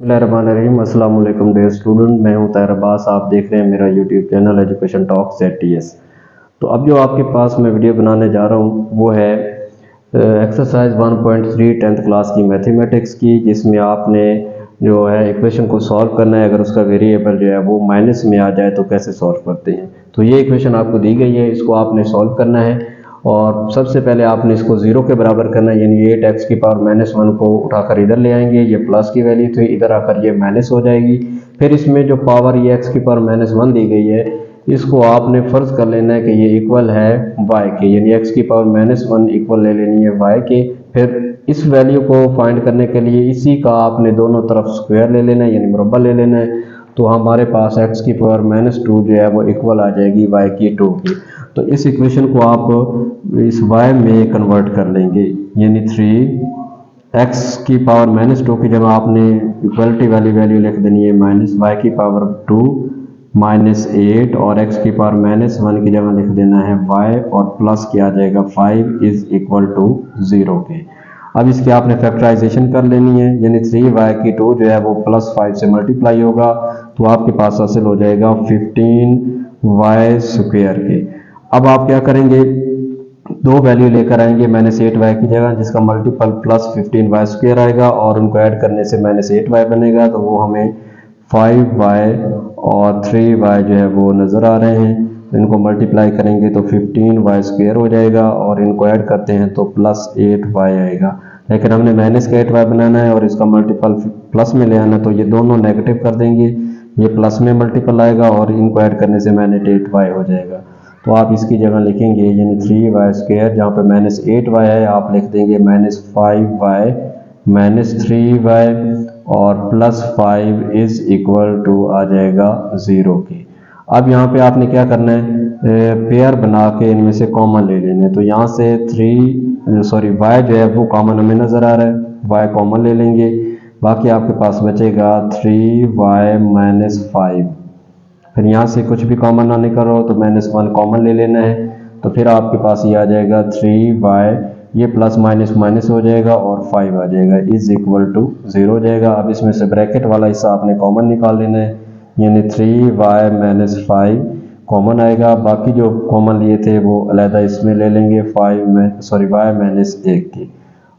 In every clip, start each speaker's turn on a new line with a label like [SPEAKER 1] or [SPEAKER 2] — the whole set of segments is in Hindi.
[SPEAKER 1] बिस्मिल्लाहिर्रहमानिर्रहीम। अस्सलाम वालेकुम डियर स्टूडेंट, मैं हूं ताहिर अब्बास। आप देख रहे हैं मेरा YouTube channel education talk ZTS। तो अब जो आपके पास मैं वीडियो बनाने जा रहा हूं वो है एक्सरसाइज 1.3 10th क्लास की मैथमेटिक्स की, जिसमें आपने जो है इक्वेशन को सॉल्व करना है। अगर उसका वेरिएबल जो है वो माइनस में आ जाए तो कैसे सॉल्व करते हैं। तो ये इक्वेशन आपको दी गई है, इसको आपने सॉल्व करना है और सबसे पहले आपने इसको ज़ीरो के बराबर करना है, यानी 8x की पावर -1 को उठाकर इधर ले आएंगे। ये प्लस की वैल्यू थी, इधर आकर ये माइनस हो जाएगी। फिर इसमें जो पावर ये x की पावर -1 दी गई है, इसको आपने फ़र्ज़ कर लेना है कि ये इक्वल है y के, यानी x की पावर -1 इक्वल ले लेनी है y के। फिर इस वैल्यू को फाइंड करने के लिए इसी का आपने दोनों तरफ स्क्वायर ले लेना है, यानी मुरब्बा ले लेना है। तो हमारे पास x की पावर -2 जो है वो इक्वल आ जाएगी y की 2 की। तो इस इक्वेशन को आप इस y में कन्वर्ट कर लेंगे, यानी 3x की पावर -2 की जगह आपने इक्वलिटी वाली वैल्यू लिख देनी है -y की पावर 2 -8 और x की पावर -1 की जगह लिख देना है y और प्लस किया जाएगा 5 इज इक्वल टू 0 के। अब इसकी आपने फैक्टराइजेशन कर लेनी है, यानी 3y की 2 जो है वो +5 से मल्टीप्लाई होगा, तो आपके पास हासिल हो जाएगा 15y स्क्वायर के। अब आप क्या करेंगे, दो वैल्यू लेकर आएंगे -8y की जगह, जिसका मल्टीपल +15y स्क्वायर आएगा और उनको ऐड करने से -8y बनेगा। तो वो हमें 5y और 3y जो है वो नज़र आ रहे हैं। इनको मल्टीप्लाई करेंगे तो 15y स्क्वायर हो जाएगा और इनको ऐड करते हैं तो +8y आएगा। लेकिन हमने -8y बनाना है और इसका मल्टीपल प्लस में ले आना, तो ये दोनों नेगेटिव कर देंगे, ये प्लस में मल्टीपल आएगा और इनको ऐड करने से -8y हो जाएगा। तो आप इसकी जगह लिखेंगे, यानी 3y स्क्वायर, जहाँ पे -8y है आप लिख देंगे -5y -3y और +5 इज इक्वल टू आ जाएगा 0 के। अब यहाँ पे आपने क्या करना है, पेयर बना के इनमें से कॉमन ले लेने। तो यहाँ से y जो है वो कॉमन हमें नज़र आ रहा है, y कॉमन ले लेंगे। बाकी आपके पास बचेगा 3y -5। फिर यहाँ से कुछ भी कॉमन ना निकालो तो -1 कॉमन ले लेना है। तो फिर आपके पास ये आ जाएगा 3y, ये प्लस माइनस माइनस हो जाएगा और 5 आ जाएगा इज इक्वल टू 0 हो जाएगा। अब इसमें से ब्रैकेट वाला हिस्सा आपने कॉमन निकाल लेना है, यानी 3y -5 कॉमन आएगा। बाकी जो कॉमन लिए थे वो अलहदा इसमें ले लेंगे y -1 की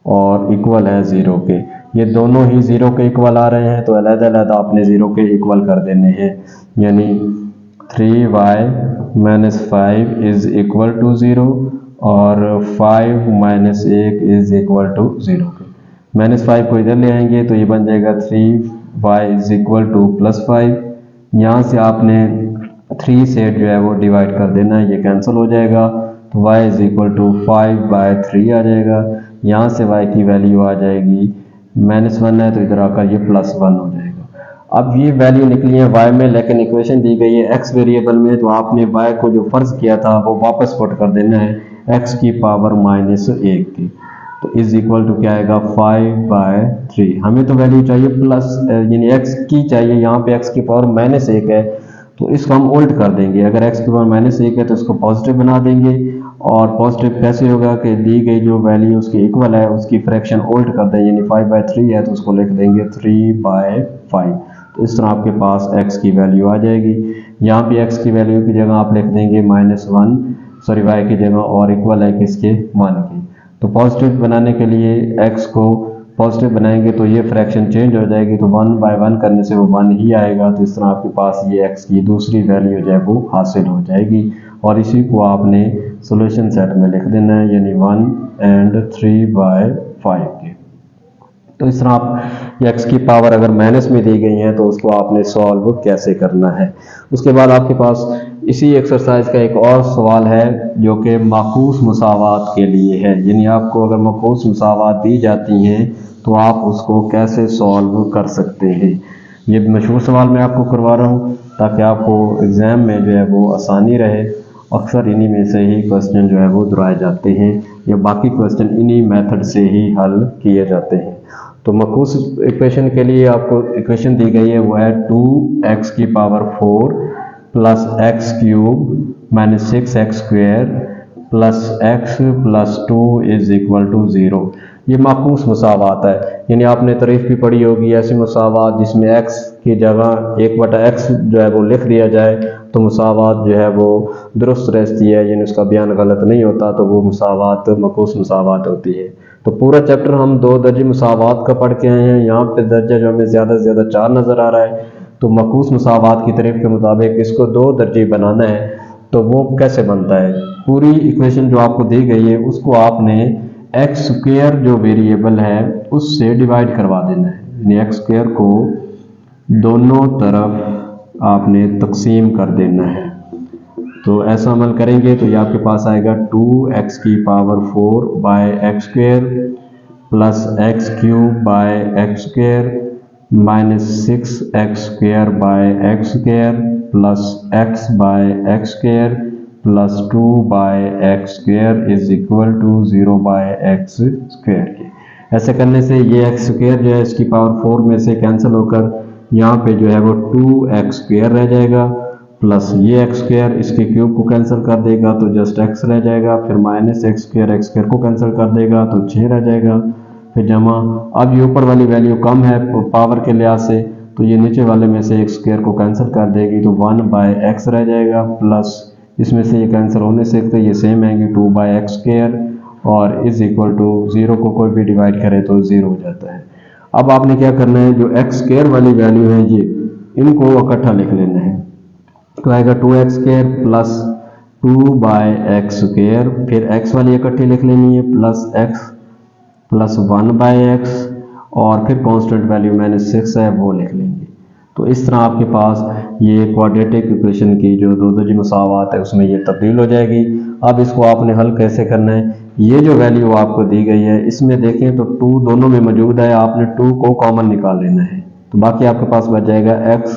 [SPEAKER 1] और इक्वल है 0 के। ये दोनों ही 0 के इक्वल आ रहे हैं, तो अलहदा अलहदा आपने 0 के इक्वल कर देने हैं, यानी 3y -5 इज इक्वल टू 0 और 5 -1 इज इक्वल टू 0 के। -5 को इधर ले आएंगे तो ये बन जाएगा 3y इज इक्वल टू +5। यहाँ से आपने 3 से जो है वो डिवाइड कर देना है, ये कैंसिल हो जाएगा, तो y इज इक्वल टू 5/3 आ जाएगा। यहाँ से y की वैल्यू आ जाएगी -1 है तो इधर आकर ये +1 हो जाएगा। अब ये वैल्यू निकली है y में, लेकिन इक्वेशन दी गई है x वेरिएबल में, तो आपने y को जो फर्ज किया था वो वापस पुट कर देना है x की पावर -1 की। तो इज इक्वल टू क्या आएगा 5/3। हमें तो वैल्यू चाहिए प्लस, यानी x की चाहिए, यहाँ पे x की पावर -1 है तो इसको हम उल्ट कर देंगे। अगर x की पावर -1 है तो इसको पॉजिटिव बना देंगे, और पॉजिटिव कैसे होगा कि दी गई जो वैल्यू उसकी इक्वल है उसकी फ्रैक्शन उल्ट कर दें, यानी 5/3 है तो उसको लिख देंगे 3/5। तो इस तरह आपके पास x की वैल्यू आ जाएगी। यहाँ पे x की वैल्यू की जगह आप लिख देंगे y की जगह और इक्वल है किसके 1 की। तो पॉजिटिव बनाने के लिए x को पॉजिटिव बनाएंगे तो ये फ्रैक्शन चेंज हो जाएगी, तो 1/1 करने से वो 1 ही आएगा। तो इस तरह आपके पास ये x की दूसरी वैल्यू जो है वो हासिल हो जाएगी और इसी को आपने सॉल्यूशन सेट में लिख देना है, यानी 1 और 3/5 के। तो इस तरह आप x की पावर अगर माइनस में दी गई है तो उसको आपने सॉल्व कैसे करना है। उसके बाद आपके पास इसी एक्सरसाइज का एक और सवाल है जो कि माकूस मुसावात के लिए है, यानी आपको अगर माकूस मुसावात दी जाती हैं तो आप उसको कैसे सॉल्व कर सकते हैं। ये मशहूर सवाल मैं आपको करवा रहा हूँ ताकि आपको एग्ज़ाम में जो है वो आसानी रहे। अक्सर इन्हीं में से ही क्वेश्चन जो है वो दोहराए जाते हैं, या बाकी क्वेश्चन इन्हीं मेथड से ही हल किए जाते हैं। तो मखसूस इक्वेशन के लिए आपको इक्वेशन दी गई है, वो है 2x की power 4 plus x cube -6x square plus x plus 2 is equal to 0। ये माकूस मुसावात है, यानी आपने तारीफ भी पढ़ी होगी ऐसी मुसावात जिसमें x की जगह 1/x जो है वो लिख दिया जाए तो मुसावात जो है वो दुरुस्त रहती है, यानी उसका बयान गलत नहीं होता, तो वो मुसावात माकूस मुसावात होती है। तो पूरा चैप्टर हम 2 दर्जे मुसावात का पढ़ के आए हैं। यहाँ पे दर्जा जो हमें ज़्यादा से ज़्यादा 4 नज़र आ रहा है। तो माकूस मुसावात की तारीफ के मुताबिक इसको 2 दर्जे बनाना है, तो वो कैसे बनता है? पूरी इक्वेशन जो आपको दी गई है उसको आपने एक्स स्क्वायर जो वेरिएबल है उससे डिवाइड करवा देना है, यानी एक्स स्क्वायर को दोनों तरफ आपने तकसीम कर देना है। तो ऐसा अमल करेंगे तो ये आपके पास आएगा 2x की power 4 by x square plus x cube by x square minus 6x square by x square plus x by x square plus 2 by x square is equal to 0 by x square के। ऐसे करने से ये एक्स स्क्वायर जो है इसकी पावर 4 में से कैंसिल होकर यहाँ पे जो है वो 2x स्क्वायर रह जाएगा, प्लस ये एक्स स्क्वायर इसके क्यूब को कैंसिल कर देगा तो जस्ट x रह जाएगा, फिर माइनस एक्स स्क्वायर को कैंसिल कर देगा तो 6 रह जाएगा, फिर जमा। अब ये ऊपर वाली वैल्यू कम है पावर के लिहाज से, तो ये नीचे वाले में से एक्स स्क्वायर को कैंसिल कर देगी तो 1 बाय एक्स रह जाएगा, प्लस इसमें से ये कैंसिल होने से तो ये सेम आएंगे 2 बाय एक्स स्क्वायर और इज इक्वल टू 0 को कोई भी डिवाइड करे तो 0 हो जाता है। अब आपने क्या करना है, जो एक्स स्क्वायर वाली वैल्यू है ये इनको इकट्ठा लिख लेना है, तो आएगा 2x square plus 2 by x square, फिर x वाली इकट्ठी लिख लेनी है plus x plus 1 by x और फिर कांस्टेंट वैल्यू -6 है वो लिख लेंगे। तो इस तरह आपके पास ये क्वाड्रेटिक इक्वेशन की जो 2 दर्जे मुसावात है उसमें ये तब्दील हो जाएगी। अब इसको आपने हल कैसे करना है, ये जो वैल्यू आपको दी गई है इसमें देखें तो 2 दोनों में मौजूद है, आपने 2 को कॉमन निकाल लेना है, तो बाकी आपके पास बच जाएगा x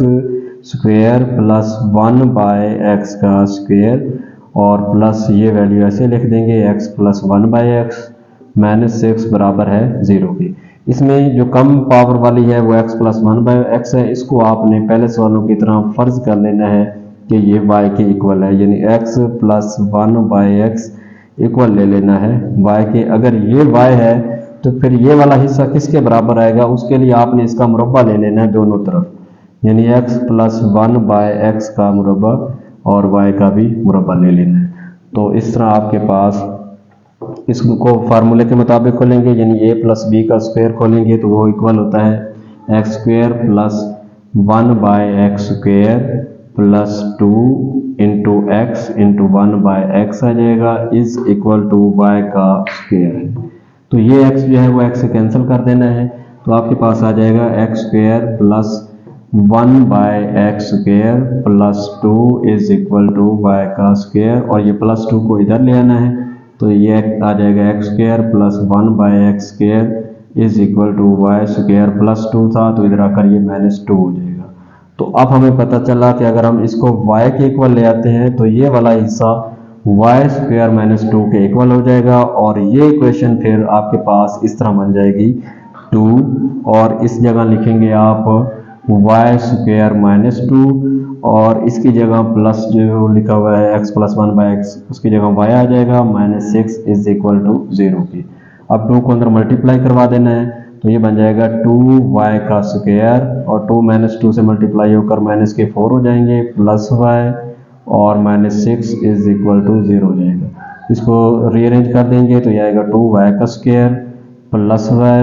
[SPEAKER 1] square plus 1 by x का स्क्वायर और प्लस ये वैल्यू ऐसे लिख देंगे x प्लस 1 बाय एक्स -6 बराबर है 0 की। इसमें जो कम पावर वाली है वो x प्लस 1 बाय एक्स है, इसको आपने पहले सवालों की तरह फर्ज कर लेना है कि ये y के इक्वल है, यानी x plus 1 by x equal ले लेना है y के। अगर ये y है तो फिर ये वाला हिस्सा किसके बराबर आएगा, उसके लिए आपने इसका मुरब्बा ले लेना है दोनों तरफ, यानी x प्लस 1 बाय एक्स का मुरब्बा और y का भी मुरब्बा ले लेना है। तो इस तरह आपके पास इसको फार्मूले के मुताबिक खोलेंगे, यानी a प्लस b का स्क्वायर खोलेंगे तो वो इक्वल होता है x square plus 1 by x square plus 2 into x into 1 by x आ जाएगा इज इक्वल टू y का स्क्वायर। तो ये x जो है वो x से कैंसिल कर देना है, तो आपके पास आ जाएगा x square plus 1 by x square plus 2 is equal to y का स्क्वायर और ये प्लस 2 को इधर ले आना है, तो ये आ जाएगा x square plus 1 by x square is equal to y square plus 2 था तो इधर आकर ये -2 हो जाएगा। तो अब हमें पता चला कि अगर हम इसको y के इक्वल ले आते हैं तो ये वाला हिस्सा वाई स्क्वायर -2 के इक्वल हो जाएगा और ये इक्वेशन फिर आपके पास इस तरह बन जाएगी 2 और इस जगह लिखेंगे आप वाई स्क्वायर -2 और इसकी जगह प्लस जो लिखा हुआ है x प्लस 1 बाय एक्स उसकी जगह y आ जाएगा -6 इज इक्वल टू 0 की। अब 2 को अंदर मल्टीप्लाई करवा देना है तो ये बन जाएगा 2y का स्क्वायर और 2 -2 से मल्टीप्लाई होकर -4 हो जाएंगे प्लस y और -6 इज इक्वल टू 0 हो जाएगा। इसको रीअरेंज कर देंगे तो ये आएगा 2y का स्क्वायर प्लस y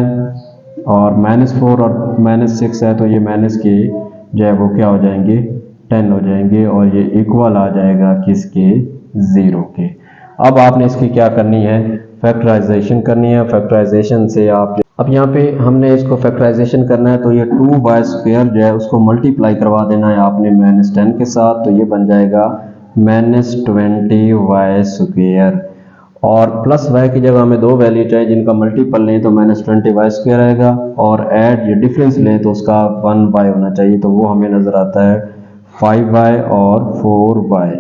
[SPEAKER 1] और -4 और -6 है तो ये माइनस के जो है वो क्या हो जाएंगे 10 हो जाएंगे और ये इक्वल आ जाएगा किसके 0 के। अब आपने इसकी क्या करनी है फैक्टराइजेशन करनी है। फैक्टराइजेशन से आप अब यहाँ पे हमने इसको फैक्टराइजेशन करना है तो ये 2y स्क्वायर जो है उसको मल्टीप्लाई करवा देना है आपने -10 के साथ, तो ये बन जाएगा -20y स्क्वायर और प्लस y की जगह हमें 2 वैल्यू चाहिए जिनका मल्टीपल लें तो -20y स्क्वायर आएगा और ऐड ये डिफरेंस लें तो उसका 1y होना चाहिए तो वो हमें नज़र आता है 5y और 4y,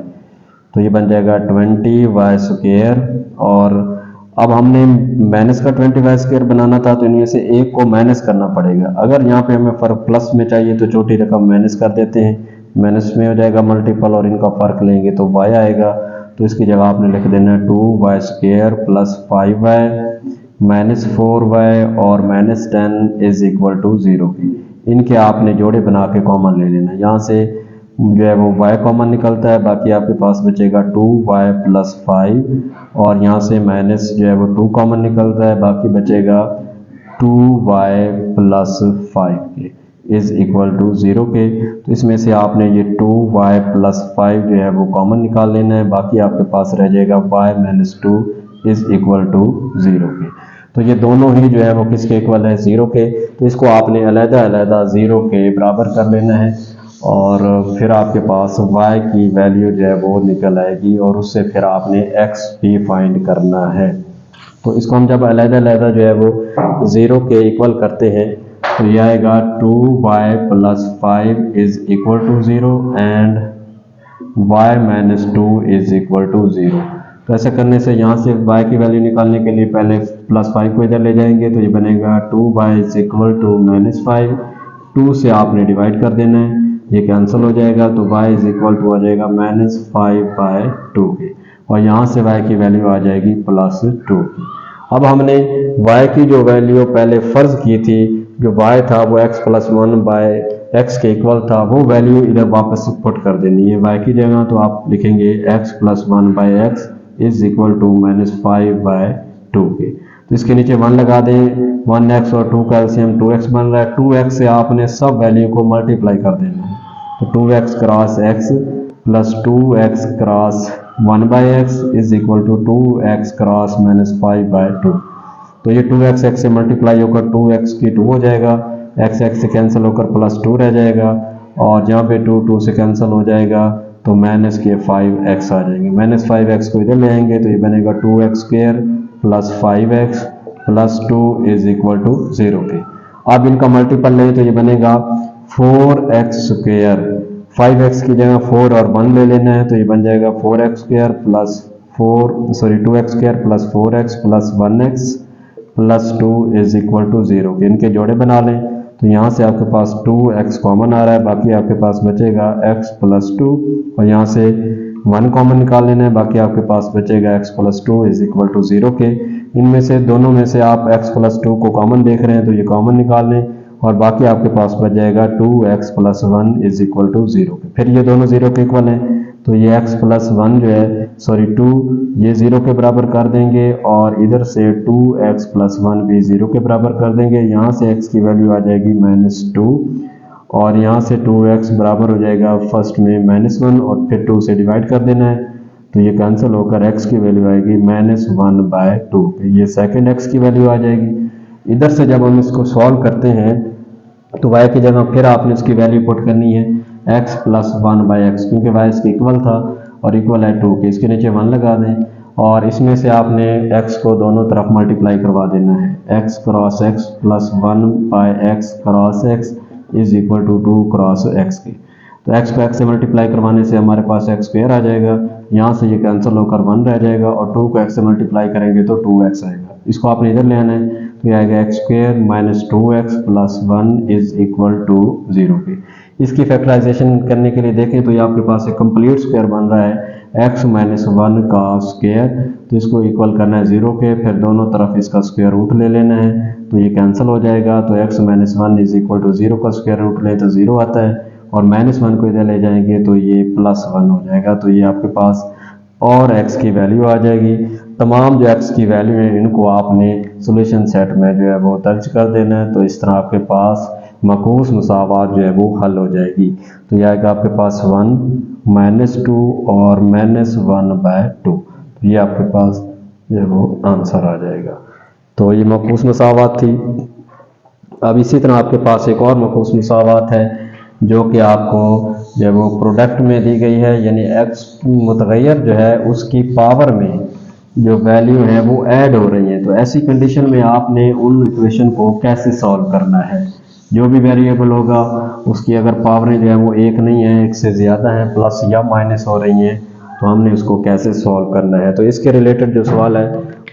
[SPEAKER 1] तो ये बन जाएगा 20y स्क्वायर। और अब हमने माइनस का 20y स्क्वायर बनाना था तो इनमें से एक को माइनस करना पड़ेगा। अगर यहाँ पे हमें फ़र्क प्लस में चाहिए तो छोटी रकम माइनस कर देते हैं, माइनस में हो जाएगा मल्टीपल और इनका फ़र्क लेंगे तो y आएगा, तो इसकी जगह आपने लिख देना है 2y square plus 5y -4y और -10 इज इक्वल टू 0 की। इनके आपने जोड़े बना के कॉमन ले लेना। यहाँ से जो है वो y कॉमन निकलता है, बाकी आपके पास बचेगा 2y + 5 और यहाँ से माइनस जो है वो 2 कॉमन निकलता है, बाकी बचेगा 2y + 5 के इज़ इक्वल टू 0 के। तो इसमें से आपने ये 2y + 5 जो है वो कॉमन निकाल लेना है, बाकी आपके पास रह जाएगा y - 2 इज़ इक्वल टू 0 के। तो ये दोनों ही जो है वो किसके इक्वल है, 0 के। तो इसको आपने अलग-अलग 0 के बराबर कर लेना है और फिर आपके पास y की वैल्यू जो है वो निकल आएगी और उससे फिर आपने x भी फाइंड करना है। तो इसको हम जब अलग-अलग जो है वो 0 के इक्वल करते हैं तो ये आएगा 2y + 5 is equal to 0 and y - 2 is equal to 0। तो ऐसा करने से यहाँ से y की वैल्यू निकालने के लिए पहले +5 को इधर ले जाएंगे तो ये बनेगा 2y इज़ इक्वल टू -5। 2 से आपने डिवाइड कर देना है, ये कैंसिल हो जाएगा तो y इज़ इक्वल टू आ जाएगा -5/2 के और यहाँ से y की वैल्यू आ जाएगी +2 की। अब हमने y की जो वैल्यू पहले फ़र्ज़ की थी, जो y था वो x + 1/x के इक्वल था, वो वैल्यू इधर वापस पुट कर देनी है y की जगह। तो आप लिखेंगे x + 1/x is equal to -5/2 के। तो इसके नीचे 1 लगा दें, 1x और 2 का एलसीएम 2x बन रहा है। 2x से आपने सब वैल्यू को मल्टीप्लाई कर देना है, तो 2x cross x + 2x cross 1/x is equal to 2x cross -5/2। तो ये 2x x से मल्टीप्लाई होकर 2x की 2 हो जाएगा, x से कैंसिल होकर +2 रह जाएगा और जहाँ पे 2 से कैंसिल हो जाएगा तो माइनस के 5x आ जाएंगे। -5x को इधर ले आएंगे तो ये बनेगा 2x² + 5x + 2 is equal to 0 के। अब इनका मल्टीपल लें तो ये बनेगा 4x²। 5x की जगह 4 और 1 ले लेना है तो ये बन जाएगा 2x² + 4x + 1x + 2 is equal to 0 के। इनके जोड़े बना लें तो यहाँ से आपके पास 2x कॉमन आ रहा है, बाकी आपके पास बचेगा x + 2 और यहाँ से 1 कॉमन निकाल लेना है, बाकी आपके पास बचेगा x + 2 इज़ इक्वल टू 0 के। इनमें से दोनों में से आप x + 2 को कॉमन देख रहे हैं तो ये कॉमन निकाल लें और बाकी आपके पास बच जाएगा 2x + 1 इज़ इक्वल टू 0 के। फिर ये दोनों 0 के इक्वल हैं तो ये x + 1 जो है 2 ये 0 के बराबर कर देंगे और इधर से 2x + 1 भी 0 के बराबर कर देंगे। यहाँ से x की वैल्यू आ जाएगी -2 और यहाँ से 2x बराबर हो जाएगा फर्स्ट में -1 और फिर 2 से डिवाइड कर देना है तो ये कैंसिल होकर x की वैल्यू आएगी -1/2। ये सेकंड x की वैल्यू आ जाएगी। इधर से जब हम इसको सॉल्व करते हैं तो y की जगह फिर आपने इसकी वैल्यू पुट करनी है x + 1/x, क्योंकि y इसके इक्वल था और इक्वल है 2 के। इसके नीचे 1 लगा दें और इसमें से आपने x को दोनों तरफ मल्टीप्लाई करवा देना है, x cross x + 1/x cross x is equal to 2 cross x के। तो x को x से मल्टीप्लाई करवाने से हमारे पास x² आ जाएगा, यहाँ से ये कैंसिल होकर 1 रह जाएगा और 2 को x से मल्टीप्लाई करेंगे तो 2x आएगा। इसको आपने इधर ले आना है तो ये आएगा x² - 2x + 1 is equal to 0 के। इसकी फैक्टराइजेशन करने के लिए देखें तो ये आपके पास एक कंप्लीट स्क्वायर बन रहा है x - 1 का स्क्वायर, तो इसको इक्वल करना है 0 के। फिर दोनों तरफ इसका स्क्वायर रूट ले लेना है तो ये कैंसिल हो जाएगा, तो x - 1 इज़ इक्वल टू 0 का स्क्वायर रूट लें तो 0 आता है और -1 को इधर ले जाएंगे तो ये +1 हो जाएगा। तो ये आपके पास और x की वैल्यू आ जाएगी। तमाम जो x की वैल्यू है इनको आपने सॉल्यूशन सेट में जो है वो दर्ज कर देना है, तो इस तरह आपके पास मकूस मुसावात जो है वो हल हो जाएगी। तो यह आएगा आपके पास 1 - 2 और -1/2, तो ये आपके पास जो है वो आंसर आ जाएगा। तो ये मकूस मुसावात थी। अब इसी तरह आपके पास एक और मकूस मुसावात है जो कि आपको जो है वो प्रोडक्ट में दी गई है, यानी x मुतगैर जो है उसकी पावर में जो वैल्यू है वो ऐड हो रही है। तो ऐसी कंडीशन में आपने उन इक्वेशन को कैसे सॉल्व करना है। जो भी वेरिएबल होगा उसकी अगर पावरें जो है वो एक नहीं है, एक से ज़्यादा है, प्लस या माइनस हो रही हैं, तो हमने उसको कैसे सॉल्व करना है। तो इसके रिलेटेड जो सवाल है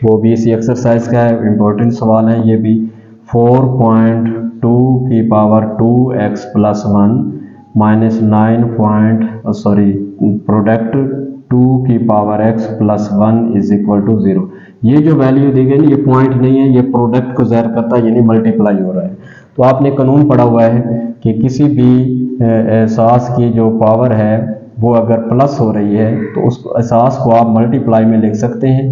[SPEAKER 1] वो भी इसी एक्सरसाइज का है, इम्पोर्टेंट सवाल है ये भी। 4.2 की पावर 2x + 1 -9 प्रोडक्ट 2 की power x + 1 is equal to 0। ये जो वैल्यू दी गई ना, ये पॉइंट नहीं है, ये प्रोडक्ट को ज़ाहिर करता है, यानी मल्टीप्लाई हो रहा है। तो आपने कानून पढ़ा हुआ है कि किसी भी एहसास की जो पावर है वो अगर प्लस हो रही है तो उस एहसास को आप मल्टीप्लाई में लिख सकते हैं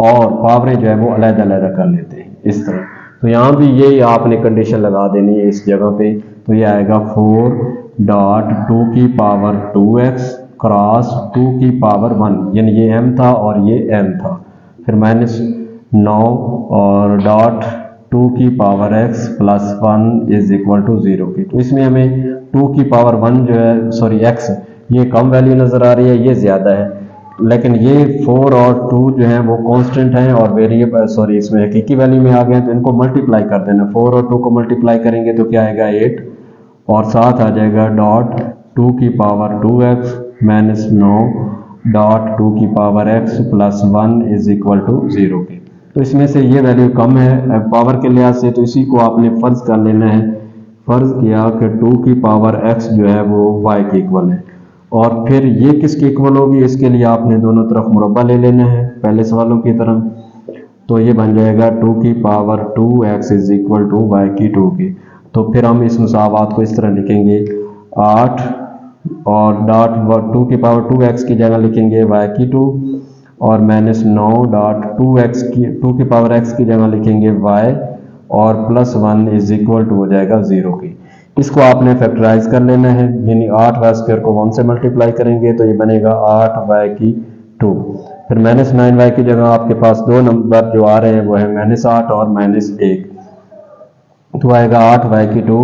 [SPEAKER 1] और पावरें जो है वो अलग-अलग कर लेते हैं इस तरह। तो यहाँ भी ये आपने कंडीशन लगा देनी है इस जगह पे। तो ये आएगा 4 2 की पावर 2x क्रॉस 2 की पावर 1, यानी ये m था और ये m था, फिर -9 और डॉट 2 की power x plus 1 is equal to 0 की। तो इसमें हमें 2 की पावर 1 जो है, सॉरी x, ये कम वैल्यू नज़र आ रही है, ये ज़्यादा है, लेकिन ये 4 और 2 जो है वो कांस्टेंट हैं और वेरिएबल, सॉरी इसमें हकीकी वैल्यू में आ गए, तो इनको मल्टीप्लाई कर देना। 4 और 2 को मल्टीप्लाई करेंगे तो क्या आएगा 8 और साथ आ जाएगा डॉट 2 की पावर 2x माइनस 9 डॉट 2 की power x plus 1 is equal to 0 के। तो इसमें से ये वैल्यू कम है पावर के लिहाज से, तो इसी को आपने फ़र्ज कर लेना है। फ़र्ज किया कि 2 की पावर x जो है वो y के इक्वल है, और फिर ये किसके इक्वल होगी, इसके लिए आपने दोनों तरफ मुरब्बा ले लेना है पहले सवालों की तरह। तो ये बन जाएगा 2 की power 2x is equal to y की 2 की। तो फिर हम इस मुसावात को इस तरह लिखेंगे, 8 और डॉट 2 की पावर 2x की जगह लिखेंगे y की 2 और -9 डॉट 2 की पावर x की जगह लिखेंगे y और प्लस 1 इज इक्वल टू हो जाएगा 0 की। इसको आपने फैक्टराइज कर लेना है, यानी 8y स्क्वायर को 1 से मल्टीप्लाई करेंगे तो ये बनेगा 8y की 2, फिर -9y की जगह आपके पास दो नंबर जो आ रहे हैं वो है -8 और -1, तो आएगा 8y की 2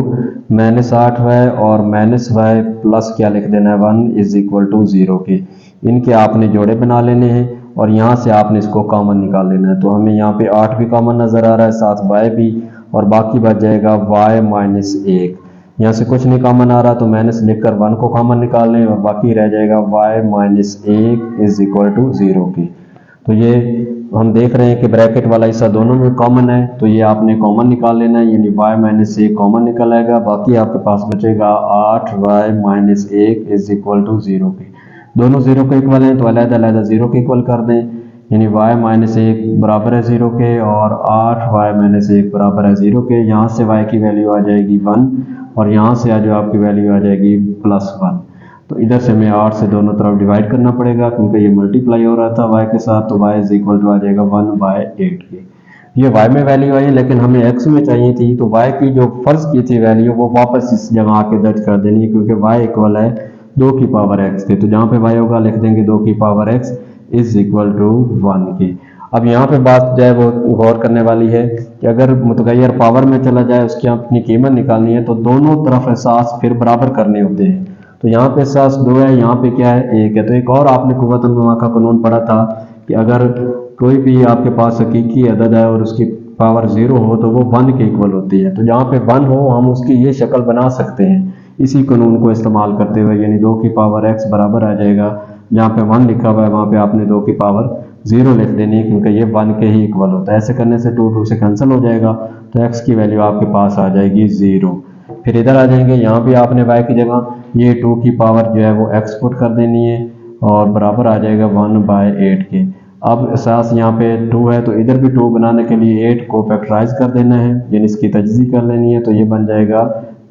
[SPEAKER 1] -8y और -y प्लस क्या लिख देना है 1 इज इक्वल टू 0 के। इनके आपने जोड़े बना लेने हैं और यहाँ से आपने इसको कॉमन निकाल लेना है। तो हमें यहाँ पे 8 भी कॉमन नज़र आ रहा है, साथ y भी, और बाकी बच जाएगा y माइनस 1। यहाँ से कुछ नहीं कॉमन आ रहा तो माइनस लिखकर 1 को कॉमन निकाल लें और बाकी रह जाएगा y minus 1 is equal to 0 की। तो ये हम देख रहे हैं कि ब्रैकेट वाला हिस्सा दोनों में कॉमन है, तो ये आपने कॉमन निकाल लेना है, यानी y माइनस 1 कॉमन निकल आएगा, बाकी आपके पास बचेगा 8y minus 1 is equal to 0 की। दोनों 0 के इक्वल हैं तो अलग-अलग 0 के इक्वल कर दें, यानी y माइनस 1 बराबर है 0 के और 8y माइनस 1 बराबर है 0 के। यहाँ से y की वैल्यू आ जाएगी 1 और यहाँ से जो आपकी वैल्यू आ जाएगी +1। तो इधर से हमें 8 से दोनों तरफ डिवाइड करना पड़ेगा क्योंकि ये मल्टीप्लाई हो रहा था y के साथ, तो y इज इक्वल टू आ जाएगा 1/8 की। ये y में वैल्यू आई लेकिन हमें x में चाहिए थी, तो y की जो फर्ज की थी वैल्यू वो वापस इस जगह आके दर्ज कर देनी है क्योंकि y इक्वल है 2 की पावर x के। तो जहाँ पे y होगा लिख देंगे 2 की power x is equal to 1 की। अब यहाँ पे बात जो है वो गौर करने वाली है कि अगर मुतगैर पावर में चला जाए उसकी अपनी कीमत निकालनी है तो दोनों तरफ एहसास फिर बराबर करने होते हैं। तो यहाँ पे एहसास 2 है, यहाँ पे क्या है 1 है। तो एक और आपने कुव्वतुन नुमा का कानून पढ़ा था कि अगर कोई भी आपके पास हकीकी अदद है और उसकी पावर 0 हो तो वो 1 के इक्वल होती है। तो जहाँ पे 1 हो हम उसकी ये शक्ल बना सकते हैं इसी कानून को इस्तेमाल करते हुए, यानी 2 की पावर x बराबर आ जाएगा, जहाँ पे 1 लिखा हुआ है वहाँ पे आपने 2 की पावर 0 लिख देनी है क्योंकि ये 1 के ही इक्वल होता है। ऐसे करने से 2 से कैंसिल हो जाएगा तो x की वैल्यू आपके पास आ जाएगी 0। फिर इधर आ जाएंगे, यहाँ भी आपने y की जगह ये 2 की पावर जो है वो x पुट कर देनी है और बराबर आ जाएगा 1/8 के। अब एहसास यहाँ पे 2 है तो इधर भी 2 बनाने के लिए 8 को फैक्टराइज कर देना है, यानी इसकी तजज़ी कर लेनी है। तो ये बन जाएगा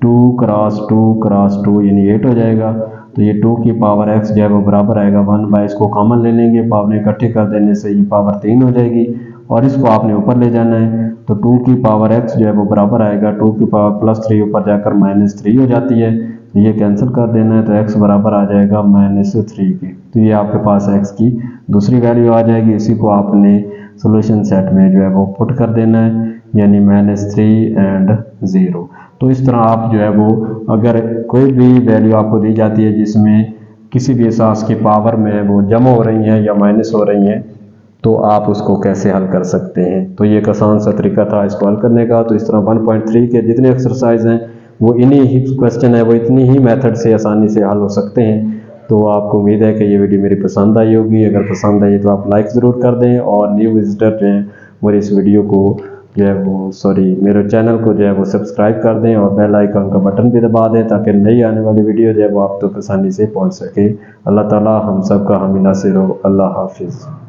[SPEAKER 1] 2 क्रॉस 2 क्रॉस 2 यानी 8 हो जाएगा। तो ये 2 की पावर x जो है वो बराबर आएगा 1/, इसको कॉमन ले लेंगे, पावर इकट्ठे कर देने से ये पावर 3 हो जाएगी और इसको आपने ऊपर ले जाना है। तो 2 की पावर x जो है वो बराबर आएगा 2 की पावर +3 ऊपर जाकर -3 हो जाती है, तो ये कैंसिल कर देना है। तो x बराबर आ जाएगा -3 के। तो ये आपके पास x की दूसरी वैल्यू आ जाएगी, इसी को आपने सोल्यूशन सेट में जो है वो पुट कर देना है, यानी -3 एंड 0। तो इस तरह आप जो है वो अगर कोई भी वैल्यू आपको दी जाती है जिसमें किसी भी एहसास की पावर में वो जमा हो रही हैं या माइनस हो रही हैं तो आप उसको कैसे हल कर सकते हैं। तो ये एक आसान सा तरीका था इसको हल करने का। तो इस तरह 1.3 के जितने एक्सरसाइज हैं वो इन्हीं ही क्वेश्चन है वो इतनी ही मेथड से आसानी से हल हो सकते हैं। तो आपको उम्मीद है कि ये वीडियो मेरी पसंद आई होगी। अगर पसंद आई तो आप लाइक ज़रूर कर दें और न्यू विजिटर जो हैं वो इस वीडियो को जो है वो मेरे चैनल को जो है वो सब्सक्राइब कर दें और बेल आइकन का बटन भी दबा दें ताकि नई आने वाली वीडियो जो है वो आप तक आसानी से पहुँच सके। अल्लाह ताला हम सब का हामी नासिर हो। अल्लाह हाफिज़।